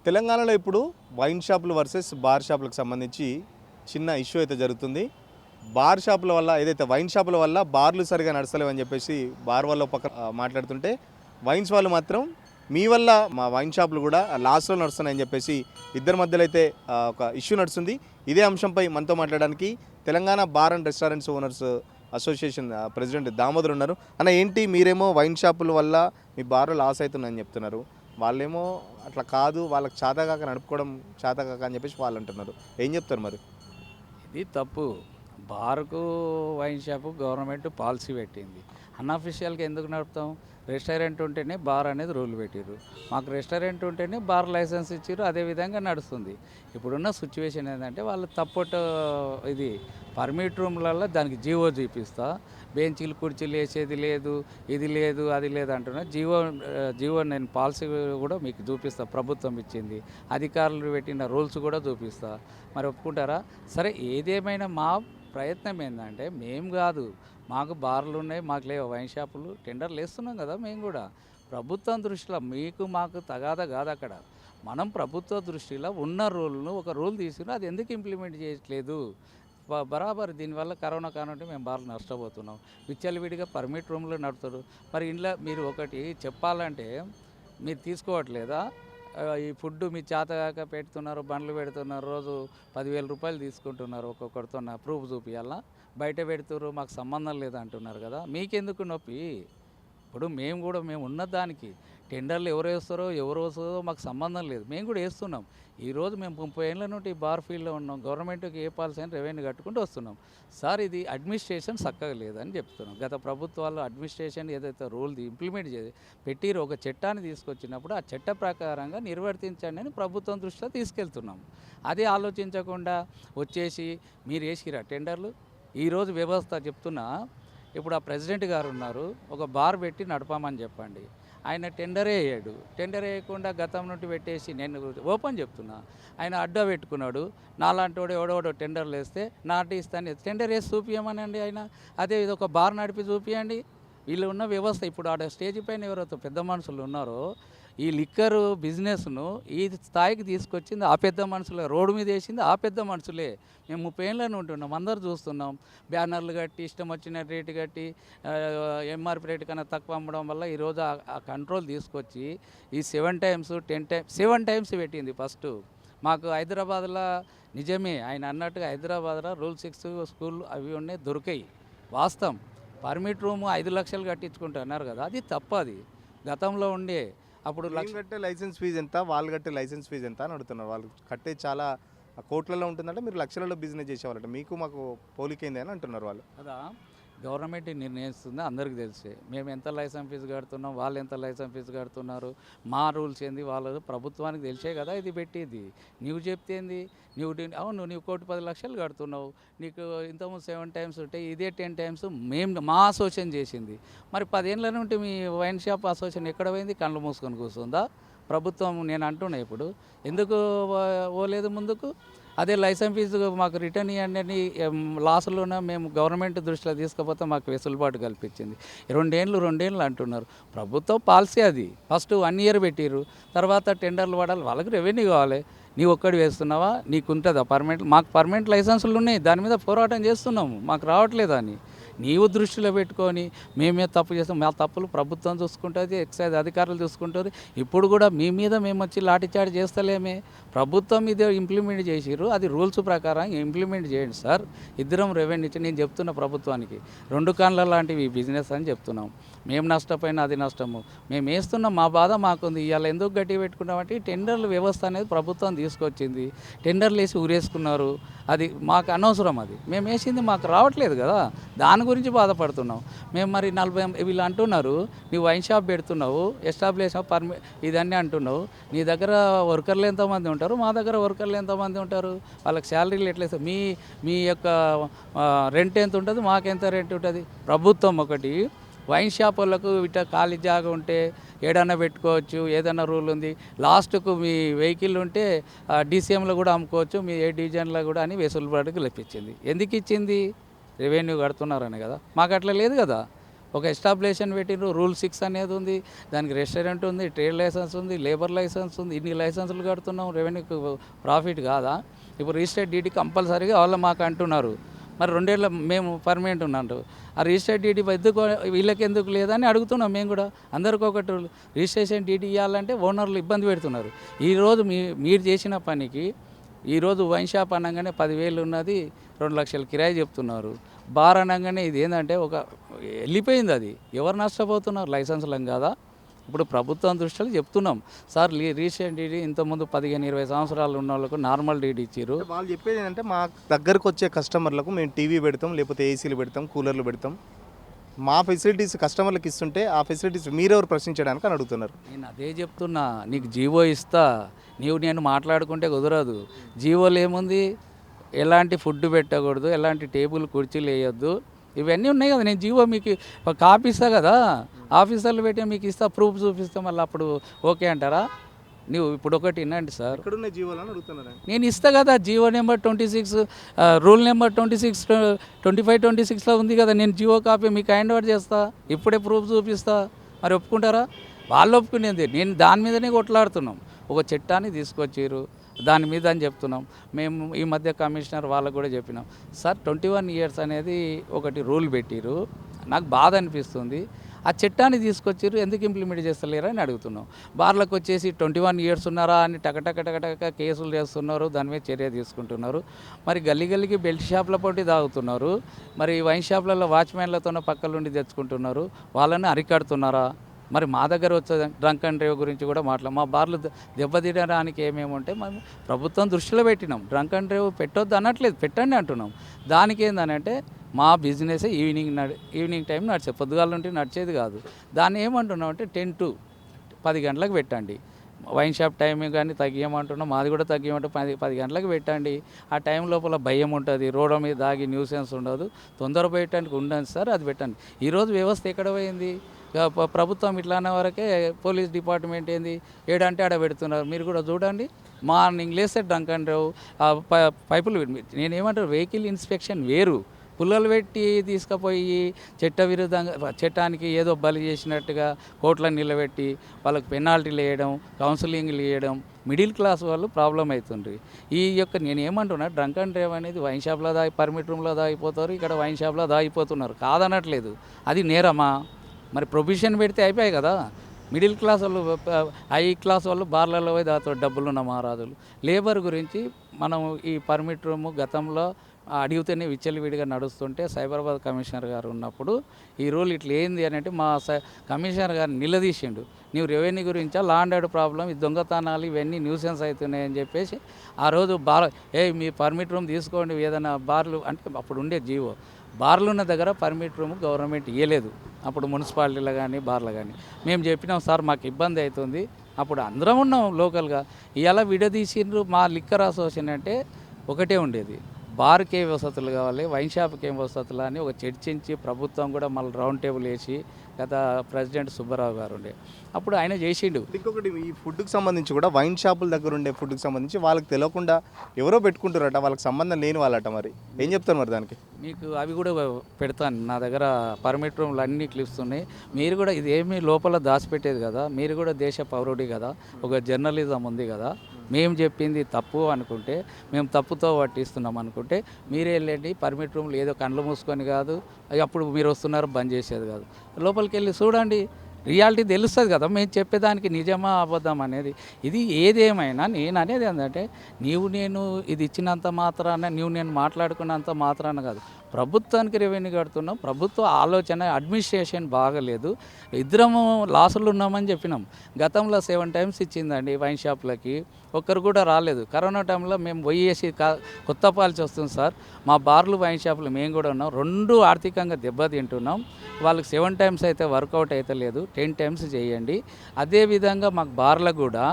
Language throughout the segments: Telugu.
తెలంగాణలో ఇప్పుడు వైన్ షాపులు వర్సెస్ బార్ షాపులకు సంబంధించి చిన్న ఇష్యూ అయితే జరుగుతుంది. బార్ షాపుల వల్ల ఏదైతే వైన్ షాపుల వల్ల బార్లు సరిగా నడచలేవని చెప్పేసి బార్ వాళ్ళు పక్క మాట్లాడుతుంటే, వైన్స్ వాళ్ళు మాత్రం మీ వల్ల మా వైన్ షాపులు కూడా లాస్లో నడుస్తున్నాయని చెప్పేసి ఇద్దరి మధ్యలో అయితే ఒక ఇష్యూ నడుస్తుంది. ఇదే అంశంపై మనతో మాట్లాడడానికి Telangana bar and restaurants owners association president Damodar ఉన్నారు. అన్న ఏంటి, మీరేమో వైన్ షాపుల వల్ల మీ బార్లు లాస్ అవుతున్నాయని చెప్తున్నారు, వాళ్ళేమో అట్లా కాదు, వాళ్ళకి చేతకాక నడుపుకోవడం చేతకాక అని చెప్పేసి వాళ్ళు అంటున్నారు. ఏం చెప్తారు మరి? ఇది తప్పు. బార్కు వైన్ షాపు గవర్నమెంట్ పాలసీ పెట్టింది. అన్అఫీషియల్గా ఎందుకు నడుపుతాం? రెస్టారెంట్ ఉంటేనే బార్ అనేది రూల్ పెట్టిర్రు. మాకు రెస్టారెంట్ ఉంటేనే బార్ లైసెన్స్ ఇచ్చిర్రు, అదే విధంగా నడుస్తుంది. ఇప్పుడున్న సిచ్యువేషన్ ఏంటంటే వాళ్ళు తప్పట ఇది పర్మిట్ రూమ్లలో దానికి జీవో చూపిస్తా, బెంచీలు కుర్చీలు వేసేది లేదు, ఇది లేదు అది లేదు అంటున్నా. జీవో నేను పాలసీ కూడా మీకు చూపిస్తా, ప్రభుత్వం ఇచ్చింది, అధికారులు పెట్టిన రూల్స్ కూడా చూపిస్తా. మరి ఒప్పుకుంటారా? సరే, ఏదేమైనా మా ప్రయత్నం ఏంటంటే, మేము కాదు, మాకు బార్లు ఉన్నాయి, మాకు లేవు వైన్ షాపులు, టెండర్లు వేస్తున్నాం కదా మేము కూడా. ప్రభుత్వం దృష్టిలో మీకు మాకు తగాదా కాదు అక్కడ. మనం ప్రభుత్వ దృష్టిలో ఉన్న రూల్ను ఒక రూల్ తీసుకుని అది ఎందుకు ఇంప్లిమెంట్ చేయట్లేదు? బరాబర్ దీనివల్ల కరోనా కానుంటే మేము బార్లు నష్టపోతున్నాం. విచ్చలవిడిగా పర్మిట్ రూమ్లో నడుపుతారు. మరి ఇంట్లో మీరు ఒకటి చెప్పాలంటే మీరు తీసుకోవట్లేదా? ఈ ఫుడ్ మీ చేతగాక పెడుతున్నారు, బండ్లు పెడుతున్నారు, రోజు 10,000 రూపాయలు తీసుకుంటున్నారు, ఒక్కొక్కరితో నా ప్రూఫ్ చూపించాలా? బయట పెడుతున్నారు, మాకు సంబంధం లేదు అంటున్నారు కదా. మీకెందుకు నొప్పి? ఇప్పుడు మేము ఉన్న దానికి టెండర్లు ఎవరు వేస్తారో ఎవరు వస్తుందో మాకు సంబంధం లేదు, మేము కూడా వేస్తున్నాం. ఈరోజు మేము 30 ఏళ్ళ నుండి బార్ ఫీల్డ్లో ఉన్నాం, గవర్నమెంట్కి ఏ పాలసీ అని రెవెన్యూ కట్టుకుంటూ వస్తున్నాం. సార్, ఇది అడ్మినిస్ట్రేషన్ చక్కగా లేదని చెప్తున్నాం. గత ప్రభుత్వాలు అడ్మినిస్ట్రేషన్ ఏదైతే రూల్ ఇంప్లిమెంట్ పెట్టిరో, ఒక చట్టాన్ని తీసుకొచ్చినప్పుడు ఆ చట్ట ప్రకారంగా నిర్వర్తించండి అని ప్రభుత్వం దృష్టిలో తీసుకెళ్తున్నాం. అదే ఆలోచించకుండా వచ్చేసి మీరు వేసిరా టెండర్లు. ఈరోజు వ్యవస్థ చెప్తున్నా, ఇప్పుడు ఆ ప్రెసిడెంట్ గారు ఉన్నారు, ఒక బార్ పెట్టి నడపమని చెప్పండి, ఆయన టెండరే వేయడు. టెండర్ వేయకుండా గతం నుండి పెట్టేసి, నేను ఓపెన్ చెప్తున్నా, ఆయన అడ్డా పెట్టుకున్నాడు. నాలాంటి వాడు ఎవడోడో టెండర్లు వేస్తే నాటి ఇస్తాను, టెండర్ వేసి చూపించమనండి. ఆయన అదే ఇది ఒక బార్ నడిపి చూపించండి. వీళ్ళు ఉన్న వ్యవస్థ ఇప్పుడు ఆడ స్టేజ్ పైన ఎవరైతే పెద్ద మనుషులు ఉన్నారో, ఈ లిక్కరు బిజినెస్ను ఈ స్థాయికి తీసుకొచ్చింది ఆ పెద్ద మనుషులే, రోడ్డు మీద వేసింది ఆ పెద్ద మనుషులే. మేము 30 ఏళ్ళని ఉంటున్నాం, అందరు చూస్తున్నాం. బ్యానర్లు కట్టి ఇష్టం వచ్చిన రేటు కట్టి ఎంఆర్పి రేటు కన్నా తక్కువ అమ్మడం వల్ల ఈరోజు ఆ కంట్రోల్ తీసుకొచ్చి ఈ 7 times 10 times 7 times పెట్టింది. ఫస్ట్ మాకు హైదరాబాద్లో నిజమే ఆయన అన్నట్టుగా హైదరాబాద్లో రూల్ 6 స్కూల్ అవి ఉన్నాయి, దొరికాయి వాస్తవం. పర్మిట్ రూము 5 లక్షలు కట్టించుకుంటున్నారు కదా, అది తప్పది. గతంలో ఉండే అప్పుడు కట్టే లైసెన్స్ ఫీజు ఎంత, వాళ్ళు కట్టే లైసెన్స్ ఫీజు ఎంత అని అడుగుతున్నారు. వాళ్ళు కట్టే చాలా కోట్లలో ఉంటుందంటే మీరు లక్షలలో బిజినెస్ చేసేవాళ్ళంటే మీకు మాకు పోలికైంది అని అంటున్నారు వాళ్ళు. కదా, గవర్నమెంట్ నిర్ణయిస్తుంది, అందరికీ తెలిసే. మేము ఎంత లైసెన్స్ ఫీజు కడుతున్నాం, వాళ్ళు ఎంత లైసెన్స్ ఫీజు కడుతున్నారు, మా రూల్స్ ఏంది, వాళ్ళు ప్రభుత్వానికి తెలిసే కదా ఇది పెట్టేది. నువ్వు చెప్తేంది, అవును నువ్వు 1,10,00,000 కడుతున్నావు, నీకు ఇంతకుముందు 7 times ఉంటే ఇదే 10 times మేము మా అసోసియేషన్ చేసింది. మరి 10 ఏళ్ళ నుండి మీ వైన్ షాప్ అసోసియేషన్ ఎక్కడ పోయింది? కళ్ళు మూసుకొని కూర్చుందా ప్రభుత్వం? నేను అంటున్నా, ఇప్పుడు ఎందుకు పోలేదు ముందుకు? అదే లైసెన్స్ ఫీజు మాకు రిటర్న్ ఇవ్వండి అని లాస్లోనే మేము గవర్నమెంట్ దృష్టిలో తీసుకపోతే మాకు వెసులుబాటు కల్పించింది. 2 ఏళ్ళు అంటున్నారు. ప్రభుత్వం పాలసీ అది. ఫస్ట్ 1 year పెట్టిర్రు, తర్వాత టెండర్లు పడాలి, వాళ్ళకి రెవెన్యూ కావాలి. నీవు ఒక్కడి వేస్తున్నావా? నీకు ఉంటుందా పర్మనెంట్? మాకు పర్మనెంట్ లైసెన్సులు ఉన్నాయి, దాని మీద పోరాటం చేస్తున్నాము, మాకు రావట్లేదా అని నీవు దృష్టిలో పెట్టుకొని మేమే తప్పు చేస్తాం. మా తప్పులు ప్రభుత్వం చూసుకుంటుంది, ఎక్సైజ్ అధికారులు చూసుకుంటుంది. ఇప్పుడు కూడా మీ మీద మేము వచ్చి లాఠీచార్జ్ చేస్తలేమే, ప్రభుత్వం ఇదే ఇంప్లిమెంట్ చేసిర్రు, అది రూల్స్ ప్రకారం ఇంప్లిమెంట్ చేయండి సార్. ఇద్దరం రెవెన్యూ ఇచ్చి నేను చెప్తున్నా ప్రభుత్వానికి, 2 కాన్ల లాంటివి బిజినెస్ అని చెప్తున్నాం. మేము నష్టపోయినా అది నష్టము, మేము వేస్తున్నాం, మా బాధ మాకుంది. ఇవాళ ఎందుకు గట్టి పెట్టుకున్నామంటే టెండర్ల వ్యవస్థ అనేది ప్రభుత్వం తీసుకొచ్చింది, టెండర్లు వేసి ఊరేసుకున్నారు, అది మాకు అనవసరం. అది మేము వేసింది మాకు రావట్లేదు కదా, దాని గురించి బాధపడుతున్నాం మేము. మరి 40 వీళ్ళు అంటున్నారు, నువ్వు వైన్ షాప్ పెడుతున్నావు, ఎస్టాబ్లిష్ ఇదన్నీ అంటున్నావు, నీ దగ్గర వర్కర్లు ఎంతమంది ఉంటారు, మా దగ్గర వర్కర్లు ఎంతమంది ఉంటారు, వాళ్ళకి శాలరీలు ఎట్లేస్తారు, మీ యొక్క రెంట్ ఎంత ఉంటుంది, మాకెంత రెంట్ ఉంటుంది? ప్రభుత్వం ఒకటి వైన్ షాప్ వాళ్ళకు ఇట్లా ఖాళీ జాగా ఉంటే ఏడన్నా పెట్టుకోవచ్చు, ఏదన్నా రూల్ ఉంది. లాస్ట్కు మీ వెహికల్ ఉంటే డీసీఎంలో కూడా అమ్ముకోవచ్చు, మీ ఏ డివిజన్లో కూడా అని వెసులుబాటుకు లెప్పించింది. ఎందుకు ఇచ్చింది? రెవెన్యూ కడుతున్నారని కదా. మాకు అట్లా లేదు కదా, ఒక ఎస్టాబ్లిషన్ పెట్టిండ్రు. రూల్ 6 అనేది ఉంది, దానికి రెస్టారెంట్ ఉంది, ట్రేడ్ లైసెన్స్ ఉంది, లేబర్ లైసెన్స్ ఉంది. ఇన్ని లైసెన్సులు కడుతున్నాం, రెవెన్యూకి ప్రాఫిట్ కాదా? ఇప్పుడు రిజిస్టర్డ్ డీడీ కంపల్సరీగా వాళ్ళ మాకు అంటున్నారు. మరి 2 ఏళ్ళ మేము పర్మనెంట్ ఉన్నాడు. ఆ రిజిస్టర్డ్ డీడీ ఎందుకు వీళ్ళకి ఎందుకు లేదని అడుగుతున్నాం మేము కూడా. అందరికీ ఒకటి రిజిస్ట్రేషన్ డీడీ ఇవ్వాలంటే ఓనర్లు ఇబ్బంది పెడుతున్నారు. ఈరోజు మీరు చేసిన పనికి ఈరోజు వైన్ షాప్ అనగానే 10,000 ఉన్నది, 2 లక్షల కిరాయి చెప్తున్నారు. బార్ అనగానే ఇది ఏంటంటే ఒక వెళ్ళిపోయింది. అది ఎవరు నష్టపోతున్నారు? లైసెన్స్లం కదా. ఇప్పుడు ప్రభుత్వం దృష్టిలో చెప్తున్నాం సార్, రీసెంట్ డీడీ ఇంతకుముందు 15-20 సంవత్సరాలు ఉన్న వాళ్ళకు నార్మల్ డీడీ ఇచ్చారు. వాళ్ళు చెప్పేది ఏంటంటే మా దగ్గరకు వచ్చే కస్టమర్లకు మేము టీవీ పెడతాం, లేకపోతే ఏసీలు పెడతాం, కూలర్లు పెడతాం, మా ఫెసిలిటీస్ కస్టమర్లకు ఇస్తుంటే ఆ ఫెసిలిటీస్ మీరెవరు ప్రశ్నించడానికి అని అడుగుతున్నారు. నేను అదే చెప్తున్నా, నీకు జీవో ఇస్తా, నేను మాట్లాడుకుంటే కుదరదు. జీవోలు ఏముంది? ఎలాంటి ఫుడ్ పెట్టకూడదు, ఎలాంటి టేబుల్ కుర్చీలు వేయొద్దు, ఇవన్నీ ఉన్నాయి కదా. నేను జీవో మీకు ఒక కాపీ ఇస్తా కదా, ఆఫీసర్లు పెట్టి మీకు ఇస్తా, ప్రూఫ్ చూపిస్తే మళ్ళీ అప్పుడు ఓకే అంటారా? నువ్వు ఇప్పుడు ఒకటి వినండి సార్, ఎక్కడున్న జీవోలను అడుగుతున్నారు. నేను ఇస్తా కదా, జీవో నెంబర్ 26, రూల్ నెంబర్ 25-26లో ఉంది కదా. నేను జీవో కాపీ మీకు హ్యాండ్ ఓవర్ చేస్తా, ఇప్పుడే ప్రూఫ్ చూపిస్తా. మరి ఒప్పుకుంటారా? వాళ్ళు ఒప్పుకునేది. నేను దాని మీదనే కొట్లాడుతున్నాం. ఒక చట్టాన్ని తీసుకొచ్చారు దాని మీద అని చెప్తున్నాం. మేము ఈ మధ్య కమిషనర్ వాళ్ళకు కూడా చెప్పినాం సార్, 21 ఇయర్స్ అనేది ఒకటి రూల్ పెట్టిరు, నాకు బాధ అనిపిస్తుంది. ఆ చట్టాన్ని తీసుకొచ్చారు, ఎందుకు ఇంప్లిమెంట్ చేస్తలేరా అని అడుగుతున్నాం. బార్లకు వచ్చేసి 21 ఇయర్స్ ఉన్నారా అని టకటక కేసులు చేస్తున్నారు, దాని మీద చర్య తీసుకుంటున్నారు. మరి గల్లీకి బెల్ట్ షాప్ల పోటీ తాగుతున్నారు, మరి వైన్ షాప్లలో వాచ్మెన్లతోనే పక్కలుండి తెచ్చుకుంటున్నారు, వాళ్ళని అరికడుతున్నారా? మరి మా దగ్గర వచ్చే డ్రంక్ అండ్ డ్రైవ్ గురించి కూడా మా బార్లు దెబ్బతీయడానికి ఏమేమి ఉంటే మనం ప్రభుత్వం దృష్టిలో పెట్టినాం. డ్రంక్ అండ్ డ్రైవ్ పెట్టొద్దు అనట్లేదు, పెట్టండి అంటున్నాం. దానికి ఏందనంటే మా బిజినెస్ ఈవినింగ్ టైం నడిచే, పొద్దుగాల నుండి నడిచేది కాదు. దాన్ని ఏమంటున్నాం అంటే 10 to 10 గంటలకు పెట్టండి. వైన్ షాప్ టైమింగ్ కానీ తగ్గియమంటున్నాం, మాది కూడా తగ్గియమంటే 10 గంటలకు పెట్టండి. ఆ టైం లోపల భయం ఉంటుంది, రోడ్ల మీద దాగి న్యూసెన్స్ ఉండదు, తొందర పెట్టడానికి ఉండదు సార్, అది పెట్టండి. ఈరోజు వ్యవస్థ ఎక్కడ పోయింది? ప్రభుత్వం ఇట్లా అనే వరకే పోలీస్ డిపార్ట్మెంట్ ఏంది, ఏడంటే ఆడ పెడుతున్నారు. మీరు కూడా చూడండి, మార్నింగ్ లేస్తే డ్రంక్ అండ్ డ్రైవ్, పైపులు నేనేమంటారు, వెహికల్ ఇన్స్పెక్షన్ వేరు, పుల్లలు పెట్టి తీసుకుపోయి చట్టానికి ఏదో బలి చేసినట్టుగా కోర్టులను నిలబెట్టి వాళ్ళకి పెనాల్టీలు వేయడం, కౌన్సిలింగ్లు వేయడం, మిడిల్ క్లాస్ వాళ్ళు ప్రాబ్లం అవుతుండ్రి. నేను ఏమంటున్నా, డ్రంక్ అండ్ డ్రైవ్ అనేది వైన్ షాప్లో పర్మిట్ రూమ్లో దాగిపోతారు, ఇక్కడ వైన్ షాప్లో దాగిపోతున్నారు, కాదనట్లేదు. అది నేరమా? మరి ప్రొవిజన్ పెడితే అయిపోయాయి కదా. మిడిల్ క్లాస్ వాళ్ళు, హై క్లాస్ వాళ్ళు బార్లలో పోయి దాంతో డబ్బులున్న మహారాజులు. లేబర్ గురించి మనం ఈ పర్మిట్ రూము గతంలో అడిగితేనే విచ్చలవిడిగా నడుస్తుంటే సైబరాబాద్ కమిషనర్ గారు ఉన్నప్పుడు ఈ రూల్ ఇట్లా ఏంది అని అంటే మా కమిషనర్ గారు నిలదీసిండు, నీవు రెవెన్యూ గురించా, లా అండ్ ఆర్డర్ ప్రాబ్లం, ఈ దొంగతనాలు ఇవన్నీ న్యూసెన్స్ అవుతున్నాయని చెప్పేసి ఆ రోజు మీ పర్మిట్ రూమ్ తీసుకోండి, ఏదైనా బార్లు అంటే అప్పుడు ఉండే జీవో, బార్లు ఉన్న దగ్గర పర్మిట్ రూమ్ గవర్నమెంట్ ఇవ్వలేదు, అప్పుడు మున్సిపాలిటీలో కానీ బార్లు కానీ. మేము చెప్పినాం సార్ మాకు ఇబ్బంది అవుతుంది, అప్పుడు అందరం ఉన్నాం లోకల్గా. ఇలా విడదీసిండ్రు. మా లిక్కర్ అసోసియేషన్ అంటే ఒకటే ఉండేది, బార్కి ఏం వసతులు కావాలి, వైన్ షాప్కి ఏం వసతులు అని ఒక చర్చించి ప్రభుత్వం కూడా మళ్ళీ రౌండ్ టేబుల్ వేసి, గత ప్రెసిడెంట్ సుబ్బారావు గారు ఉండే అప్పుడు ఆయన చేసిండు. ఇంకొకటి, ఈ ఫుడ్కి సంబంధించి కూడా వైన్ షాపుల దగ్గర ఉండే ఫుడ్కి సంబంధించి వాళ్ళకి తెలియకుండా ఎవరో పెట్టుకుంటారట, వాళ్ళకి సంబంధం లేని వాళ్ళట. మరి ఏం చెప్తారు మరి దానికి? మీకు అవి కూడా పెడతాను, నా దగ్గర పర్మిట్ రూమ్లు అన్నీ క్లిప్స్ ఉన్నాయి. మీరు కూడా ఇది ఏమీ లోపల దాచిపెట్టేది కదా, మీరు కూడా దేశ పౌరుడి కదా, ఒక జర్నలిజం ఉంది కదా. మేము చెప్పింది తప్పు అనుకుంటే, మేము తప్పుతో పట్టిస్తున్నాం అనుకుంటే మీరే వెళ్ళండి పర్మిట్ రూమ్లు, ఏదో కళ్ళు మూసుకొని కాదు, అప్పుడు మీరు వస్తున్నారు బంద్ చేసేది కాదు, లోపలికి వెళ్ళి చూడండి, రియాలిటీ తెలుస్తుంది కదా మేము చెప్పేదానికి నిజమా అబద్ధం అనేది. ఇది ఏదేమైనా నేను అనేది ఏంటంటే, నేను ఇది ఇచ్చినంత మాత్రాన, నేను మాట్లాడుకున్నంత మాత్రాన కాదు, ప్రభుత్వానికి రెవెన్యూ కడుతున్నాం, ప్రభుత్వ ఆలోచన అడ్మినిస్ట్రేషన్ బాగలేదు, ఇద్దరము లాసులు ఉన్నామని చెప్పినాం. గతంలో 7 times ఇచ్చిందండి వైన్ షాప్లకి, ఒక్కరు కూడా రాలేదు. కరోనా టైంలో మేము పోయేసి కొత్త పాలసీ వస్తుంది సార్, మా బార్లు వైన్ షాపులు మేము కూడా ఉన్నాం, 2 ఆర్థికంగా దెబ్బతింటున్నాం. వాళ్ళకి 7 times అయితే వర్కౌట్ అయితే లేదు, 10 times చేయండి. అదేవిధంగా మాకు బార్లకు కూడా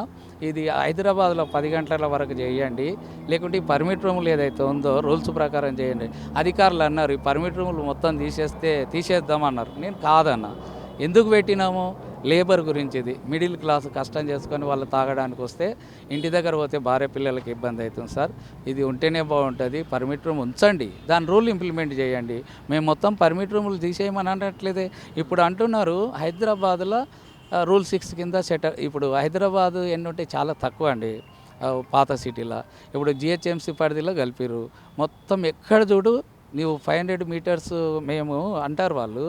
ఇది హైదరాబాద్లో 10 గంటల వరకు చేయండి, లేకుంటే ఈ పర్మిట్ రూములు ఏదైతే ఉందో రూల్స్ ప్రకారం చేయండి. అధికారులు అన్నారు ఈ పర్మిట్ రూములు మొత్తం తీసేద్దామన్నారు. నేను కాదన్నా, ఎందుకు పెట్టినాము, లేబర్ గురించి ఇది మిడిల్ క్లాస్ కష్టం చేసుకొని వాళ్ళు తాగడానికి వస్తే ఇంటి దగ్గర పోతే భార్య పిల్లలకి ఇబ్బంది అవుతుంది సార్. ఇది ఉంటేనే బాగుంటుంది. పర్మిట్ రూమ్ ఉంచండి, దాని రూల్ ఇంప్లిమెంట్ చేయండి. మేము మొత్తం పర్మిట్ రూములు తీసేయమని అనట్లేదే. ఇప్పుడు అంటున్నారు హైదరాబాద్లో రూల్ 6 కింద ఇప్పుడు హైదరాబాద్ ఎన్ని ఉంటే చాలా తక్కువ అండి పాత సిటీలో. ఇప్పుడు జిహెచ్ఎంసీ పరిధిలో కలిపిరు. మొత్తం ఎక్కడ చూడు నీవు 500 మీటర్స్ మేము అంటారు వాళ్ళు,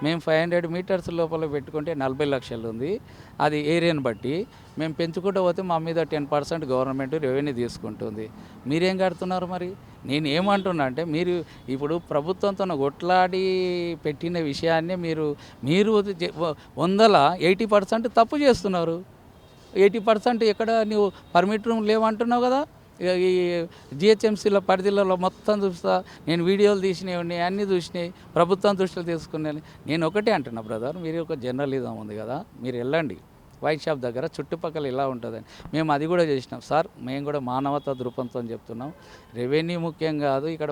మేము 500 మీటర్స్ లోపల పెట్టుకుంటే 40 లక్షలు ఉంది. అది ఏరియాని బట్టి మేము పెంచుకుంటూ పోతే మా మీద 10% గవర్నమెంట్ రెవెన్యూ తీసుకుంటుంది. మీరేం కడుతున్నారు మరి? నేను ఏమంటున్నా అంటే మీరు ఇప్పుడు ప్రభుత్వంతో కొట్లాడి పెట్టిన విషయాన్ని మీరు 80% తప్పు చేస్తున్నారు. 80% ఎక్కడ నువ్వు పర్మిట్ రూమ్ లేవంటున్నావు కదా. ఈ జిహెచ్ఎంసీల పరిధిలో మొత్తం చూస్తా, నేను వీడియోలు తీసినవి ఉన్నాయి, అన్నీ చూసినాయి, ప్రభుత్వం దృష్టిలో తీసుకున్నాను. నేను ఒకటే అంటున్నా బ్రదర్, మీరు ఒక జర్నలిజం ఉంది కదా, మీరు వెళ్ళండి వైన్ షాప్ దగ్గర చుట్టుపక్కల ఇలా ఉంటుందని. మేము అది కూడా చేసినాం సార్. మేము కూడా మానవతా దృక్పథంతో చెప్తున్నాం. రెవెన్యూ ముఖ్యం కాదు ఇక్కడ,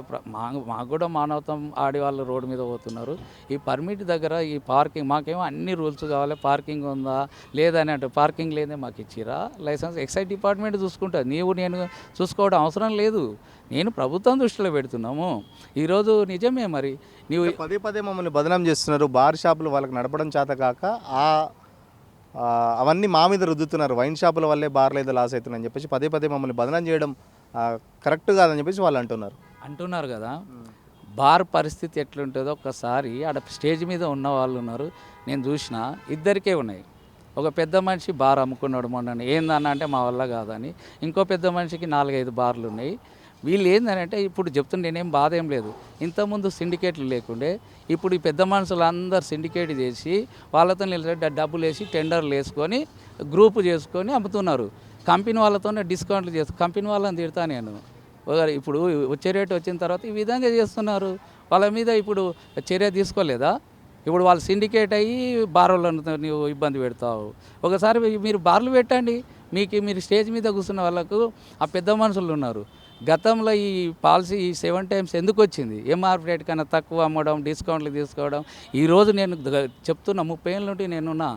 మాకు కూడా మానవతం ఆడవాళ్ళు రోడ్డు మీద పోతున్నారు. ఈ పర్మిట్ దగ్గర ఈ పార్కింగ్ మాకేమో అన్ని రూల్స్ కావాలి. పార్కింగ్ ఉందా లేదని అంటే పార్కింగ్ లేదే మాకు ఇచ్చిరా లైసెన్స్ ఎక్సైజ్ డిపార్ట్మెంట్ చూసుకుంటుంది. నేను చూసుకోవడం అవసరం లేదు. నేను ప్రభుత్వం దృష్టిలో పెడుతున్నాము. ఈరోజు నిజమే మరి నీవు పదే పదే మమ్మల్ని బదనాం చేస్తున్నారు. బార్ షాపులు వాళ్ళకి నడపడం చేత కాక అవన్నీ మా మీద రుద్దుతున్నారు. వైన్ షాపుల వల్లే బార్లు ఏదో లాస్ అవుతున్నాయని చెప్పేసి పదే పదే మమ్మల్ని బదనాం చేయడం కరెక్ట్ కాదని చెప్పేసి వాళ్ళు అంటున్నారు కదా. బార్ పరిస్థితి ఎట్లుంటుందో ఒక్కసారి ఆడ స్టేజ్ మీద ఉన్న వాళ్ళు ఉన్నారు, నేను చూసిన ఇద్దరికే ఉన్నాయి. ఒక పెద్ద మనిషి బార్ అమ్ముకున్నాడు మొన్న, ఏందన్న అంటే మా వల్ల కాదని. ఇంకో పెద్ద మనిషికి 4-5 బార్లు ఉన్నాయి. వీళ్ళు ఏంటంటే ఇప్పుడు చెప్తుంటే నేనేం బాధ ఏం లేదు. ఇంతకుముందు సిండికేట్లు లేకుండే, ఇప్పుడు ఈ పెద్ద మనుషులు అందరు సిండికేట్ చేసి వాళ్ళతో నిలిచి డబ్బులు వేసి టెండర్లు వేసుకొని గ్రూపు చేసుకొని అమ్ముతున్నారు. కంపెనీ వాళ్ళతోనే డిస్కౌంట్లు చేస్తూ కంపెనీ వాళ్ళని తిడతా నేను. ఇప్పుడు వచ్చే రేటు వచ్చిన తర్వాత ఈ విధంగా చేస్తున్నారు. వాళ్ళ మీద ఇప్పుడు చర్య తీసుకోలేదా? ఇప్పుడు వాళ్ళు సిండికేట్ అయ్యి బార్లను నువ్వు ఇబ్బంది పెడతావు. ఒకసారి మీరు బార్లు పెట్టండి. మీరు స్టేజ్ మీద కూర్చున్న వాళ్ళకు ఆ పెద్ద మనుషులు ఉన్నారు. గతంలో ఈ పాలసీ 7 times ఎందుకు వచ్చింది? ఎంఆర్పి రేట్ కన్నా తక్కువ అమ్మడం, డిస్కౌంట్లు తీసుకోవడం. ఈరోజు నేను చెప్తున్నా 30 ఏళ్ళ నుండి నేనున్నా.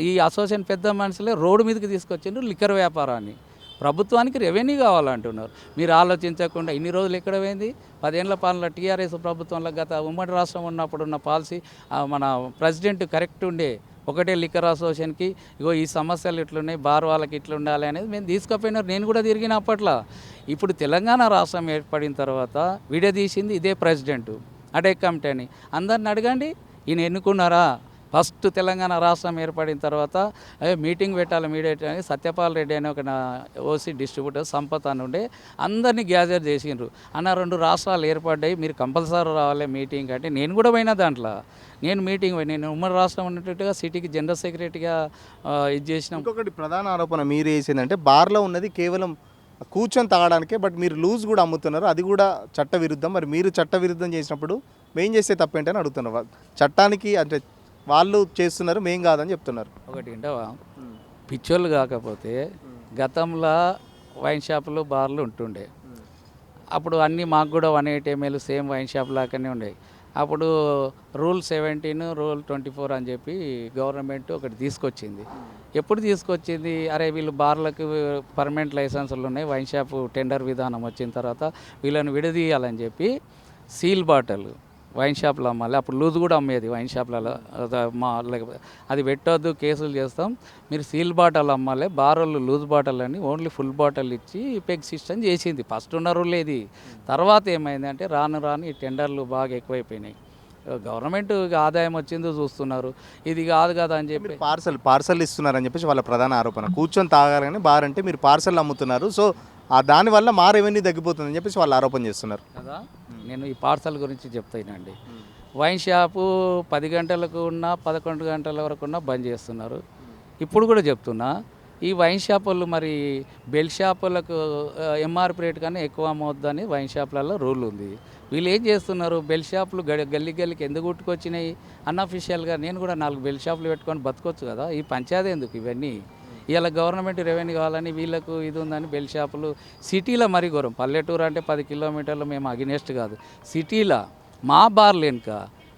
ఈ అసోసియేషన్ పెద్ద మనుషులే రోడ్డు మీదకి తీసుకొచ్చిండ్రు లిక్కర్ వ్యాపారాన్ని. ప్రభుత్వానికి రెవెన్యూ కావాలంటున్నారు. మీరు ఆలోచించకుండా ఇన్ని రోజులు ఎక్కడ పోయింది? 10 ఏళ్ల పాలన టీఆర్ఎస్ ప్రభుత్వంలో గత ఉమ్మడి రాష్ట్రం ఉన్నప్పుడు ఉన్న పాలసీ మన ప్రెసిడెంట్ కరెక్ట్ ఉండే. ఒకటే లిక్కర్ అసోసియేషన్కి ఇగో ఈ సమస్యలు ఇట్లున్నాయి, బార్ వాళ్ళకి ఇట్లా ఉండాలి అనేది మేము తీసుకుపోయినారు. నేను కూడా తిరిగిన అప్పట్లో. ఇప్పుడు తెలంగాణ రాష్ట్రం ఏర్పడిన తర్వాత విడదీసింది ఇదే ప్రెసిడెంట్ అడే కమిటీ అని. అందరిని అడగండి, ఈయన ఎన్నుకున్నారా? ఫస్ట్ తెలంగాణ రాష్ట్రం ఏర్పడిన తర్వాత మీటింగ్ పెట్టాలి మీడియేట్ అని సత్యపాల్ రెడ్డి అని ఒక ఓసీ డిస్ట్రిబ్యూటర్ సంపత్ అని ఉండే అందరినీ గ్యాదర్ చేసిండ్రు. అన్న 2 రాష్ట్రాలు ఏర్పడ్డాయి, మీరు కంపల్సరీ రావాలి మీటింగ్ అంటే. నేను కూడా పోయినా దాంట్లో. నేను ఉమ్మడి రాష్ట్రం ఉన్నట్టుగా సిటీకి జనరల్ సెక్రటరీగా ఇది చేసినాం. ఇంకొకటి ప్రధాన ఆరోపణ మీరు వేసిందంటే బార్లో ఉన్నది కేవలం కూర్చొని తాగడానికే, బట్ మీరు లూజ్ కూడా అమ్ముతున్నారు, అది కూడా చట్ట విరుద్ధం. మరి మీరు చట్ట విరుద్ధం చేసినప్పుడు మేం చేస్తే తప్పేంటని అడుగుతున్నారు. చట్టానికి అంటే వాళ్ళు చేస్తున్నారు, మేం కాదని చెప్తున్నారు. ఒకటి ఏంటవా, పిచ్చోళ్ళు కాకపోతే గతంలో వైన్ షాపులు బార్లు ఉంటుండే. అప్పుడు అన్నీ మాకు కూడా 180 ml సేమ్ వైన్ షాప్ లాగానే ఉండేవి. అప్పుడు రూల్ 17, రూల్ 24 అని చెప్పి గవర్నమెంట్ ఒకటి తీసుకొచ్చింది. ఎప్పుడు తీసుకొచ్చింది? అరే వీళ్ళు బార్లకు పర్మనెంట్ లైసెన్సులు ఉన్నాయి, వైన్ షాపు టెండర్ విధానం వచ్చిన తర్వాత వీళ్ళని విడదీయాలని చెప్పి సీల్ బాటిల్ వైన్ షాప్లో అమ్మాలి. అప్పుడు లూజ్ కూడా అమ్మేది వైన్ షాప్లలో. అది పెట్టొద్దు, కేసులు చేస్తాం, మీరు సీల్ బాటిల్ అమ్మాలి, బారోళ్ళు లూజ్ బాటిల్ అని ఓన్లీ ఫుల్ బాటిల్ ఇచ్చి పెగ్ సిస్టమ్ చేసింది. ఫస్ట్ ఉన్న రూల్ ఇది. తర్వాత ఏమైందంటే రాను ఈ టెండర్లు బాగా ఎక్కువైపోయినాయి. గవర్నమెంట్ ఆదాయం వచ్చిందో చూస్తున్నారు, ఇది కాదు కదా అని చెప్పి పార్సల్ ఇస్తున్నారని చెప్పేసి వాళ్ళ ప్రధాన ఆరోపణ. కూర్చొని తాగాలని బార్ అంటే మీరు పార్సల్ అమ్ముతున్నారు, సో దానివల్ల మా రెవెన్యూ తగ్గిపోతుందని చెప్పేసి వాళ్ళు ఆరోపణ చేస్తున్నారు కదా. నేను ఈ పార్సల్ గురించి చెప్తానండి. వైన్ షాపు 10 గంటలకు ఉన్న 11 గంటల వరకు ఉన్న బంద్ చేస్తున్నారు. ఇప్పుడు కూడా చెప్తున్నా, ఈ వైన్ షాపులు మరి బెల్ షాపులకు ఎంఆర్పి రేట్ కన్నా ఎక్కువ అమ్మవద్దని వైన్ షాపులలో రూల్ ఉంది. వీళ్ళు ఏం చేస్తున్నారు? బెల్ షాపులు గల్లీకి ఎందుకు గుట్టుకొచ్చినాయి? అన్అఫీషియల్గా నేను కూడా 4 బెల్ షాపులు పెట్టుకొని బతకొచ్చు కదా. ఈ పంచాయతీ ఎందుకు ఇవన్నీ? ఇలా గవర్నమెంట్ రెవెన్యూ కావాలని వీళ్ళకు ఇది ఉందని బెల్ షాపులు సిటీలో మరీ ఘోరం. పల్లెటూరు అంటే 10 కిలోమీటర్లు మేము అగినెస్ట్ కాదు. సిటీలో మా బార్లు వెనుక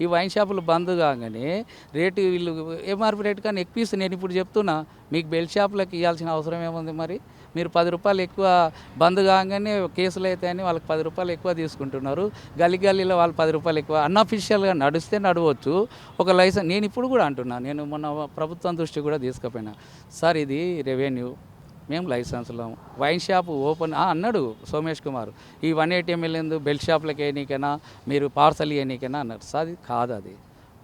ఈ వైన్ షాపులు బంద్ కాగానే రేటు వీళ్ళు ఎంఆర్పి రేటు కానీ ఎక్కువ ఇస్తే నేను ఇప్పుడు చెప్తున్నా మీకు బెల్ట్ షాపులకు ఇవ్వాల్సిన అవసరం ఏముంది మరి మీరు 10 రూపాయలు ఎక్కువ బంద్ కాగానే కేసులు అవుతాయని వాళ్ళకి 10 రూపాయలు ఎక్కువ తీసుకుంటున్నారు. గల్లీలో వాళ్ళు 10 రూపాయలు ఎక్కువ అన్అఫిషియల్గా నడిస్తే నడవచ్చు. ఒక లైసెన్స్ నేను ఇప్పుడు కూడా అంటున్నా, నేను మొన్న ప్రభుత్వం దృష్టి కూడా తీసుకుపోయినా, సార్ ఇది రెవెన్యూ, మేము లైసెన్స్లో వైన్ షాప్ ఓపెన్ అన్నాడు సోమేష్ కుమార్, ఈ 180 ml ఎందు బెల్ట్ షాప్లకి వేయనీకైనా మీరు పార్సల్ వేయనీకైనా అన్నారు. సార్ అది కాదు, అది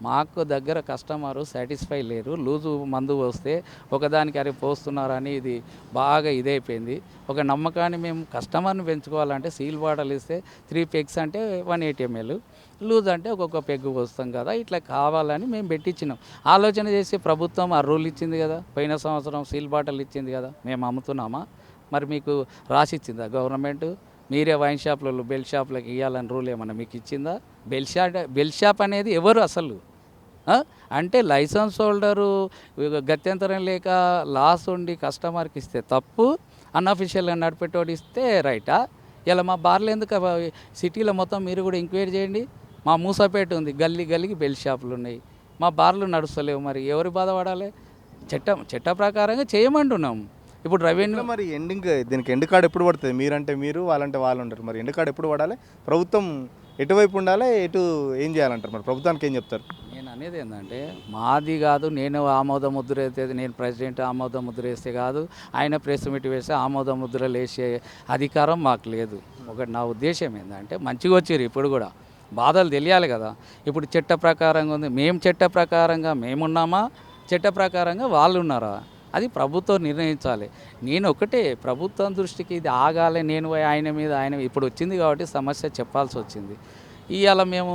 మాకు దగ్గర కస్టమరు సాటిస్ఫై లేరు. లూజు మందు వస్తే ఒకదానికి అరే పోస్తున్నారని ఇది బాగా ఇదైపోయింది. ఒక నమ్మకాన్ని మేము కస్టమర్ని పెంచుకోవాలంటే సీల్ బాటలు ఇస్తే 3 పెగ్స్ అంటే 180 ml, లూజ్ అంటే ఒక్కొక్క పెగ్గు పోస్తాం కదా, ఇట్లా కావాలని మేము పెట్టించినాం. ఆలోచన చేసి ప్రభుత్వం ఆ రూల్ ఇచ్చింది కదా, పోయిన సంవత్సరం సీల్ బాటలు ఇచ్చింది కదా, మేము అమ్ముతున్నామా? మరి మీకు రాసి ఇచ్చిందా గవర్నమెంట్? మీరే వైన్ షాపులలో బెల్ట్ షాపులకు ఇవ్వాలని రూల్ ఏమన్నా మీకు ఇచ్చిందా? బెల్ట్ షాప్ అనేది ఎవరు అసలు? అంటే లైసెన్స్ హోల్డరు గత్యంతరం లేక లాస్ ఉండి కస్టమర్కి ఇస్తే తప్పు, అన్అఫిషియల్గా నడిపేటోడు ఇస్తే రైటా? ఇలా మా బార్లు ఎందుకు సిటీలో మొత్తం మీరు కూడా ఎంక్వైరీ చేయండి. మా మూసాపేట ఉంది, గల్లీకి బెల్ట్ షాపులు ఉన్నాయి, మా బార్లు నడుస్తలేవు. మరి ఎవరు బాధపడాలి? చట్ట ప్రకారంగా చేయమంటున్నాం. ఇప్పుడు రెవెన్యూ మరి దీనికి ఎండ్ కార్డ్ ఎప్పుడు పడుతుంది? మీరంటే మీరు, వాళ్ళంటే వాళ్ళు ఉంటారు. మరి ఎండ్ కార్డ్ ఎప్పుడు పడాలి? ప్రభుత్వం ఎటువైపు ఉండాలి, ఎటు ఏం చేయాలంటారు? మరి ప్రభుత్వానికి ఏం చెప్తారు? నేను అనేది ఏంటంటే మాది కాదు, నేను ఆమోద ముద్ర వేస్తే, నేను ప్రెసిడెంట్ ఆమోద ముద్ర వేస్తే కాదు, ఆయన ప్రెస్ మీట్ వేస్తే ఆమోద ముద్రలు వేసే అధికారం మాకు లేదు. ఒకటి నా ఉద్దేశం ఏంటంటే మంచిగా వచ్చారు, ఇప్పుడు కూడా బాధలు తెలియాలి కదా. ఇప్పుడు చట్ట ప్రకారంగా ఉంది, మేము చట్ట ప్రకారంగా మేమున్నామా, చట్ట ప్రకారంగా వాళ్ళు ఉన్నారా? అది ప్రభుత్వం నిర్ణయించాలి. నేను ఒకటే ప్రభుత్వం దృష్టికి ఇది ఆగాలి, నేను ఆయన ఇప్పుడు వచ్చింది కాబట్టి సమస్య చెప్పాల్సి వచ్చింది. ఇవాళ మేము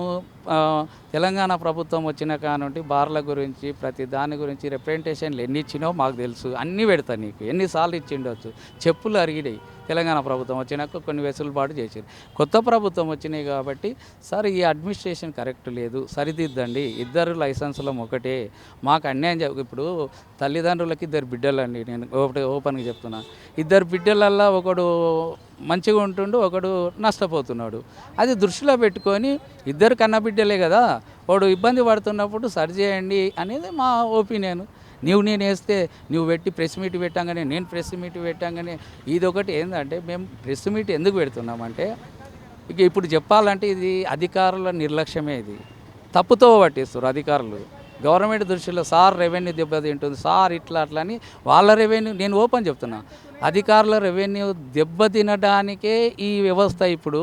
తెలంగాణ ప్రభుత్వం వచ్చిన కానుండి బార్ల గురించి ప్రతి దాని గురించి రిప్రజెంటేషన్లు ఎన్ని ఇచ్చినో మాకు తెలుసు, అన్నీ పెడతా నీకు, ఎన్నిసార్లు ఇచ్చిండొచ్చు. చెప్పులు అరిగినాయి. తెలంగాణ ప్రభుత్వం వచ్చినాక కొన్ని వెసులుబాటు చేశారు. కొత్త ప్రభుత్వం వచ్చినాయి కాబట్టి సార్ ఈ అడ్మినిస్ట్రేషన్ కరెక్ట్ లేదు, సరిదిద్దండి, ఇద్దరు లైసెన్సులం ఒకటే, మాకు అన్యాయం ఇప్పుడు తల్లిదండ్రులకి 2 బిడ్డలండి, నేను ఓపెన్గా చెప్తున్నా, 2 బిడ్డలల్లో ఒకడు మంచిగా ఉంటుండు, ఒకడు నష్టపోతున్నాడు. అది దృష్టిలో పెట్టుకొని 2 కన్న బిడ్డలే కదా, వాడు ఇబ్బంది పడుతున్నప్పుడు సరి చేయండి అనేది మా ఒపీనియన్. నేను వేస్తే నువ్వు పెట్టి ప్రెస్ మీట్ పెట్టంగానే, నేను ప్రెస్ మీట్ పెట్టంగానే, ఇది ఒకటి ఏంటంటే మేము ప్రెస్ మీట్ ఎందుకు పెడుతున్నామంటే ఇక ఇప్పుడు చెప్పాలంటే ఇది అధికారుల నిర్లక్ష్యమే, ఇది తప్పుతో పట్టిస్తారు అధికారులు. గవర్నమెంట్ దృష్టిలో సార్ రెవెన్యూ దెబ్బతింటుంది, సార్ ఇట్లా అట్లా అని వాళ్ళ రెవెన్యూ, నేను ఓపెన్ చెప్తున్నా, అధికారుల రెవెన్యూ దెబ్బతినడానికే ఈ వ్యవస్థ. ఇప్పుడు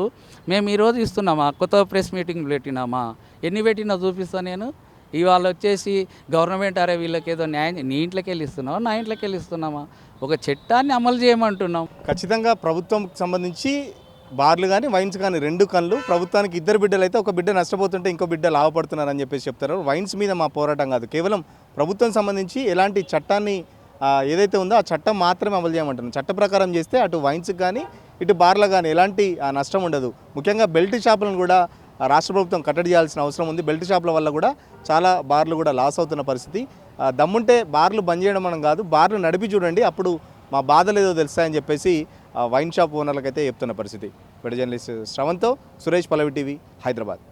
మేము ఈరోజు ఇస్తున్నామా, కొత్త ప్రెస్ మీటింగ్ పెట్టినామా, ఎన్ని పెట్టినా చూపిస్తా నేను. ఇవాళ వచ్చేసి గవర్నమెంట్ అరే వీళ్ళకి ఏదో న్యాయం, నీ ఇంట్లోకి వెళ్ళి ఇస్తున్నావా, నా ఇంట్లోకి వెళ్ళి ఇస్తున్నామా? ఒక చట్టాన్ని అమలు చేయమంటున్నాం. ఖచ్చితంగా ప్రభుత్వంకి సంబంధించి బార్లు కానీ వైన్స్ కానీ 2 కళ్ళు, ప్రభుత్వానికి 2 బిడ్డలు అయితే ఒక బిడ్డ నష్టపోతుంటే ఇంకో బిడ్డ లాభపడుతున్నారని చెప్పేసి చెప్తారు. వైన్స్ మీద మా పోరాటం కాదు, కేవలం ప్రభుత్వం సంబంధించి ఎలాంటి చట్టాన్ని ఏదైతే ఉందో ఆ చట్టం మాత్రమే అమలు చేయమంటున్నాం. చట్ట ప్రకారం చేస్తే అటు వైన్స్కి కానీ ఇటు బార్లకు కానీ ఎలాంటి నష్టం ఉండదు. ముఖ్యంగా బెల్ట్ షాపులను కూడా రాష్ట్ర ప్రభుత్వం కట్టడి చేయాల్సిన అవసరం ఉంది. బెల్ట్ షాపుల వల్ల కూడా చాలా బార్లు కూడా లాస్ అవుతున్న పరిస్థితి. దమ్ముంటే బార్లు బంద్ చేయడం మనం కాదు, బార్లు నడిపి చూడండి, అప్పుడు మా బాధలు ఏదో తెలుస్తాయని చెప్పేసి వైన్ షాప్ ఓనర్లకైతే చెప్తున్న పరిస్థితి. వీడియో జర్నలిస్ట్ శ్రవంత్తో సురేష్, పల్లవి టీవీ, హైదరాబాద్.